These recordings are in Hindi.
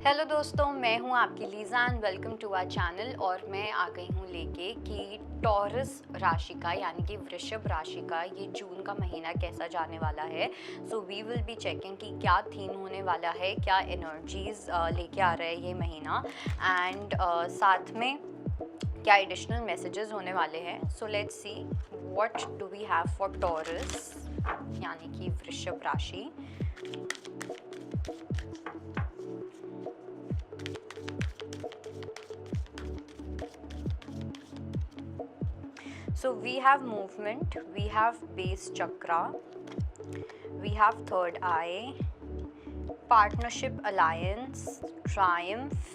हेलो दोस्तों, मैं हूं आपकी Lisa and welcome to our channel. और मैं आ गई हूं लेके कि टॉरस राशि का यानी कि वृषभ राशि का ये जून का महीना कैसा जाने वाला है। So we will be checking कि क्या थीम होने वाला है, क्या एनर्जीज लेके आ रहा है ये महीना, एंड साथ में क्या एडिशनल मैसेजेस होने वाले हैं। So let's see what do we have for Taurus यानी कि वृषभ राशि। So we have movement, we have base chakra, we have third eye, partnership alliance, triumph,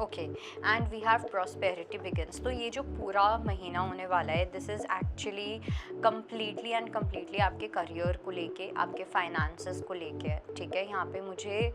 okay, and we have prosperity begins. तो ये जो पूरा महीना होने वाला है this is actually completely and completely आपके करियर को लेके, आपके फाइनेंसेस को लेके है। ठीक है, यहाँ पे मुझे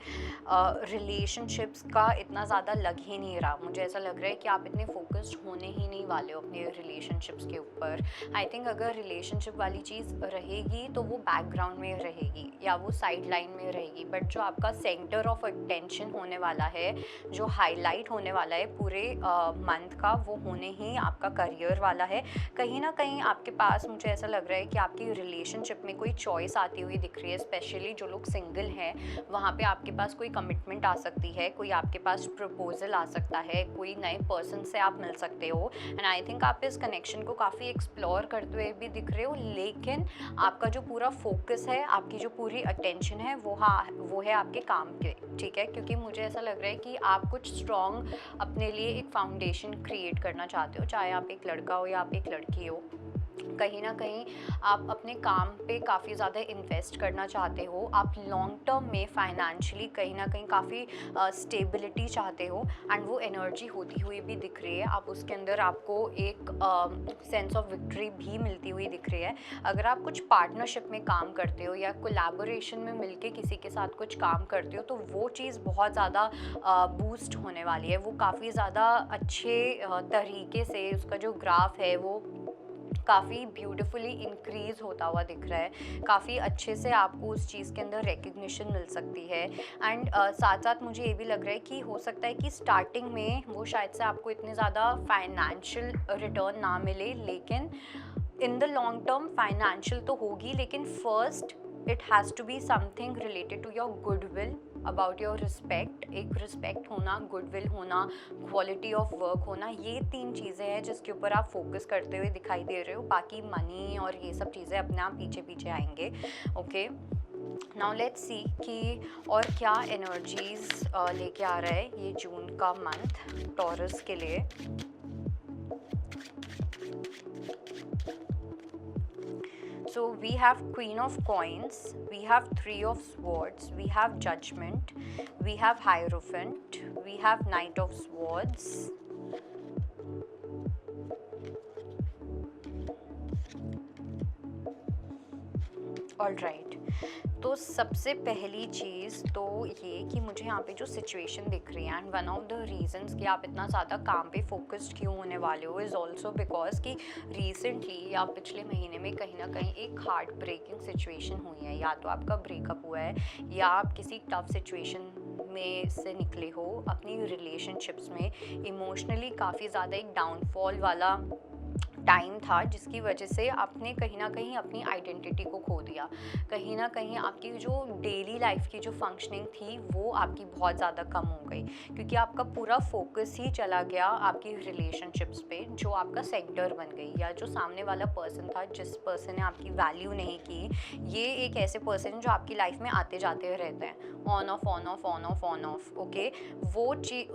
रिलेशनशिप्स का इतना ज़्यादा लग ही नहीं रहा। मुझे ऐसा लग रहा है कि आप इतने फोकस्ड होने ही नहीं वाले हो अपने रिलेशनशिप्स के ऊपर। आई थिंक अगर रिलेशनशिप वाली चीज़ रहेगी तो वो बैकग्राउंड में रहेगी या वो साइड लाइन में रहेगी, बट जो आपका सेंटर ऑफ अटेंशन होने वाला है, जो हाईलाइट होने वाला है पूरे मंथ का, वो होने ही आपका करियर वाला है। कहीं ना कहीं आपके पास मुझे ऐसा लग रहा है कि आपकी रिलेशनशिप में कोई चॉइस आती हुई दिख रही है। स्पेशली जो लोग सिंगल हैं वहाँ पे आपके पास कोई कमिटमेंट आ सकती है, कोई आपके पास प्रपोजल आ सकता है, कोई नए पर्सन से आप मिल सकते हो। एंड आई थिंक आप इस कनेक्शन को काफ़ी एक्सप्लोर करते हुए भी दिख रहे हो, लेकिन आपका जो पूरा फोकस है, आपकी जो पूरी अटेंशन है वो है आपके काम पे। ठीक है, क्योंकि मुझे ऐसा लग रहा है कि आप कुछ स्ट्रॉन्ग अपने लिए एक फाउंडेशन क्रिएट करना चाहते हो, चाहे आप एक लड़का हो या आप एक लड़की हो। कहीं ना कहीं आप अपने काम पे काफ़ी ज़्यादा इन्वेस्ट करना चाहते हो। आप लॉन्ग टर्म में फाइनेंशियली कहीं ना कहीं काफ़ी स्टेबिलिटी चाहते हो, एंड वो एनर्जी होती हुई भी दिख रही है। आप उसके अंदर आपको एक सेंस ऑफ विक्ट्री भी मिलती हुई दिख रही है। अगर आप कुछ पार्टनरशिप में काम करते हो या कोलैबोरेशन में मिलके किसी के साथ कुछ काम करते हो तो वो चीज़ बहुत ज़्यादा बूस्ट होने वाली है। वो काफ़ी ज़्यादा अच्छे तरीके से उसका जो ग्राफ है वो काफ़ी ब्यूटीफुली इंक्रीज़ होता हुआ दिख रहा है। काफ़ी अच्छे से आपको उस चीज़ के अंदर रिकग्निशन मिल सकती है। एंड साथ साथ मुझे ये भी लग रहा है कि हो सकता है कि स्टार्टिंग में वो शायद से आपको इतने ज़्यादा फाइनेंशियल रिटर्न ना मिले, लेकिन in the long term financial तो होगी, लेकिन first it has to be something related to your goodwill, about your respect. एक रिस्पेक्ट होना, गुडविल होना, क्वालिटी ऑफ वर्क होना, ये तीन चीज़ें हैं जिसके ऊपर आप फोकस करते हुए दिखाई दे रहे हो। बाकी मनी और ये सब चीज़ें अपने आप पीछे पीछे आएंगे। ओके, नाउ लेट्स सी कि और क्या एनर्जीज लेके आ रहा है ये जून का मंथ टॉरस के लिए। So we have Queen of Coins, we have Three of Swords, we have Judgment, we have Hierophant, we have Knight of Swords. All right, तो सबसे पहली चीज़ तो ये कि मुझे यहाँ पे जो सिचुएशन दिख रही है, and one of the reasons कि आप इतना ज़्यादा काम पे फोकस्ड क्यों होने वाले हो इज़ ऑल्सो बिकॉज कि रिसेंटली या पिछले महीने में कहीं ना कहीं एक हार्ट ब्रेकिंग सिचुएशन हुई है। या तो आपका ब्रेकअप हुआ है या आप किसी टफ सिचुएशन में से निकले हो अपनी रिलेशनशिप्स में। इमोशनली काफ़ी ज़्यादा एक डाउनफॉल वाला टाइम था जिसकी वजह से आपने कहीं ना कहीं अपनी आइडेंटिटी को खो दिया। कहीं ना कहीं आपकी जो डेली लाइफ की जो फंक्शनिंग थी वो आपकी बहुत ज़्यादा कम हो गई, क्योंकि आपका पूरा फोकस ही चला गया आपकी रिलेशनशिप्स पे, जो आपका सेंटर बन गई। या जो सामने वाला पर्सन था, जिस पर्सन ने आपकी वैल्यू नहीं की, ये एक ऐसे पर्सन जो आपकी लाइफ में आते जाते रहते हैं, on off on off on off on off. Okay, वो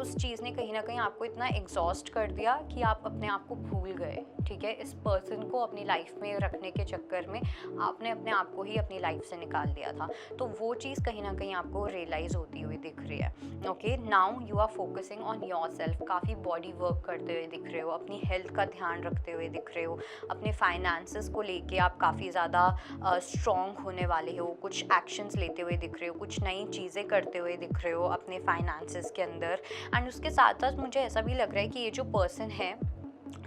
उस चीज़ ने कहीं ना कहीं आपको इतना एग्जॉस्ट कर दिया कि आप अपने आप को भूल गए। ठीक है, इस पर्सन को अपनी लाइफ में रखने के चक्कर में आपने अपने आप को ही अपनी लाइफ से निकाल दिया था। तो वो चीज़ कहीं ना कहीं आपको रियलाइज़ होती हुई दिख रही है। Okay, now you are focusing on yourself. काफ़ी बॉडी वर्क करते हुए दिख रहे हो, अपनी हेल्थ का ध्यान रखते हुए दिख रहे हो, अपने फाइनेंसेस को लेके आप काफ़ी ज़्यादा स्ट्रॉन्ग होने वाले हो, कुछ एक्शंस लेते हुए दिख रहे हो, कुछ नई चीज़ें करते हुए दिख रहे हो अपने फाइनेंसेस के अंदर। एंड उसके साथ साथ मुझे ऐसा भी लग रहा है कि ये जो पर्सन है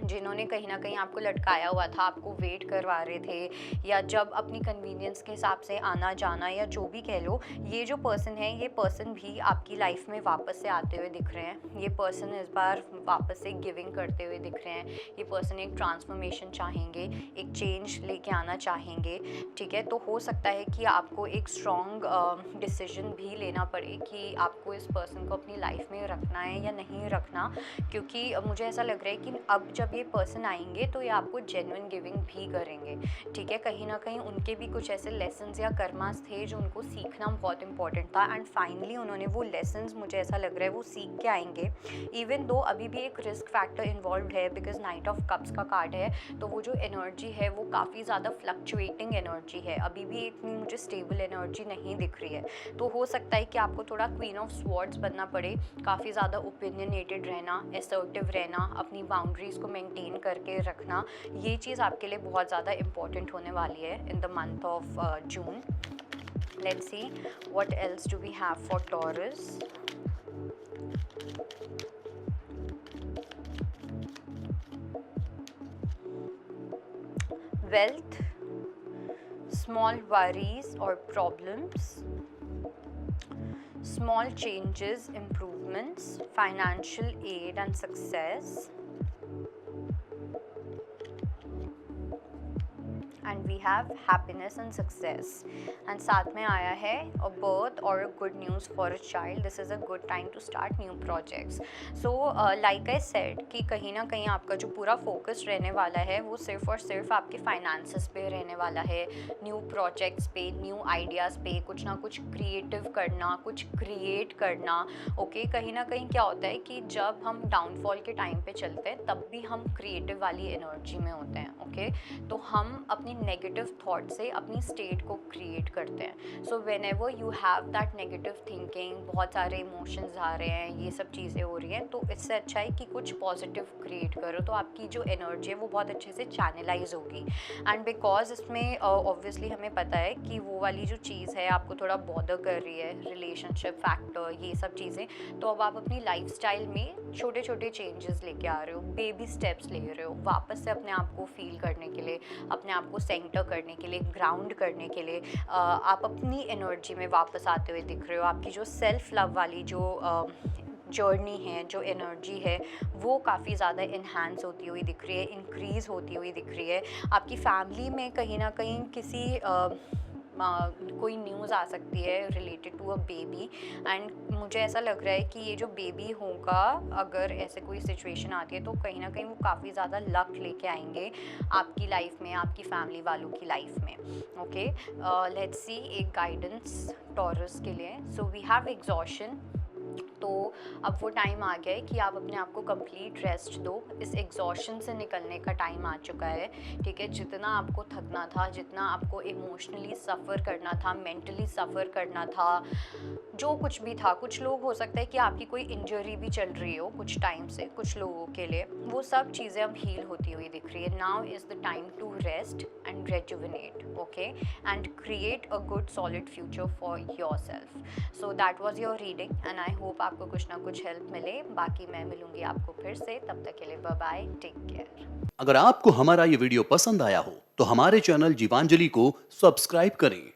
जिन्होंने कहीं न कहीं आपको लटकाया हुआ था, आपको वेट करवा रहे थे, या जब अपनी कन्वीनियंस के हिसाब से आना-जाना या जो भी कह लो, ये जो पर्सन है, ये पर्सन भी आपकी लाइफ में वापस से आते हुए दिख रहे हैं। ये पर्सन इस बार वापस से गिविंग करते हुए दिख रहे हैं। ये पर्सन एक ट्रांसफॉर्मेशन चाहेंगे, एक चेंज लेके आना चाहेंगे, ठीक है? तो हो सकता है कि आपको एक स्ट्रॉन्ग डिसीजन भी लेना पड़े कि आपको इस पर्सन को अपनी लाइफ में रखना है या नहीं रखना, क्योंकि मुझे ऐसा लग रहा है कि अब जब ये पर्सन आएंगे तो ये आपको जेन्युइन गिविंग भी करेंगे, ठीक है? कहीं ना कहीं उनके भी कुछ ऐसे लेसन्स या कर्मास थे जो उनको सीखना बहुत इंपॉर्टेंट था, एंड फाइनली उन्होंने वो लेसन्स, मुझे ऐसा लग रहा है, वो सीख के आएंगे। इवन दो अभी भी एक रिस्क फैक्टर इन्वॉल्व है, बिकॉज नाइट ऑफ कप्स का कार्ड है, तो वो जो एनर्जी है वो काफ़ी ज़्यादा फ्लक्चुएटिंग एनर्जी है, अभी भी इतनी मुझे स्टेबल एनर्जी नहीं दिख रही है। तो हो सकता है कि आपको थोड़ा क्वीन ऑफ स्वॉर्ड्स बनना पड़े, काफ़ी ज़्यादा ओपिनियनेटेड रहना, असर्टिव रहना, अपनी बाउंड्रीज़ को मेंटेन करके रखना, ये चीज़ आपके लिए बहुत ज़्यादा इंपॉर्टेंट होने वाली है in the month of June. Let's see what else do we have for Taurus. Wealth, small worries or problems, small changes, improvements, financial aid and success, and we have happiness and success. And साथ में आया है अ बर्थ और a good news for a child. This is a good time to start new projects. So like I said कि कहीं ना कहीं आपका जो पूरा फोकस रहने वाला है वो सिर्फ और सिर्फ आपके फाइनेंसेस पे रहने वाला है, न्यू प्रोजेक्ट्स पे, न्यू आइडियाज़ पे, कुछ ना कुछ क्रिएटिव करना, कुछ क्रिएट करना। ओके, कहीं ना कहीं क्या होता है कि जब हम डाउनफॉल के टाइम पे चलते हैं तब भी हम क्रिएटिव वाली एनर्जी में होते हैं। ओके, तो हम अपनी नेगेटिव थॉट से अपनी स्टेट को क्रिएट करते हैं। So when ever you have that negative thinking, बहुत सारे इमोशंस आ रहे हैं, ये सब चीज़ें हो रही हैं, तो इससे अच्छा है कि कुछ पॉजिटिव क्रिएट करो, तो आपकी जो एनर्जी है वो बहुत अच्छे से चैनलाइज होगी। एंड बिकॉज इसमें ऑब्वियसली हमें पता है कि वो वाली जो चीज़ है आपको थोड़ा बॉदर कर रही है, रिलेशनशिप फैक्टर, ये सब चीज़ें, तो अब आप अपनी लाइफस्टाइल में छोटे छोटे चेंजेस लेके आ रहे हो, बेबी स्टेप्स ले रहे हो, वापस से अपने आप को फील करने के लिए, अपने आप को सेंटर करने के लिए, ग्राउंड करने के लिए, आप अपनी एनर्जी में वापस आते हुए दिख रहे हो। आपकी जो सेल्फ लव वाली जो जर्नी है, जो एनर्जी है, वो काफ़ी ज़्यादा इन्हांस होती हुई दिख रही है, इंक्रीज़ होती हुई दिख रही है। आपकी फैमिली में कहीं ना कहीं किसी कोई न्यूज़ आ सकती है related to a baby, and मुझे ऐसा लग रहा है कि ये जो बेबी होगा, अगर ऐसे कोई सिचुएशन आती है तो कहीं ना कहीं वो काफ़ी ज़्यादा लक लेके आएंगे आपकी लाइफ में, आपकी फैमिली वालों की लाइफ में। ओके, लेट्स सी एक गाइडेंस टॉरस के लिए। सो वी हैव एग्जॉशन, तो अब वो टाइम आ गया है कि आप अपने आप को कंप्लीट रेस्ट दो, इस एग्जॉशन से निकलने का टाइम आ चुका है, ठीक है? जितना आपको थकना था, जितना आपको इमोशनली सफ़र करना था, मेंटली सफ़र करना था, जो कुछ भी था, कुछ लोग हो सकता है कि आपकी कोई इंजरी भी चल रही हो कुछ टाइम से, कुछ लोगों के लिए वो सब चीज़ें अब हील होती हुई दिख रही है। Now is the time to rest and rejuvenate, okay, and create a good solid future for yourself. So that was your reading, and I hope आपको कुछ ना कुछ हेल्प मिले। बाकी मैं मिलूंगी आपको फिर से, तब तक के लिए बाय बाय, टेक केयर। अगर आपको हमारा ये वीडियो पसंद आया हो तो हमारे चैनल जीवांजलि को सब्सक्राइब करें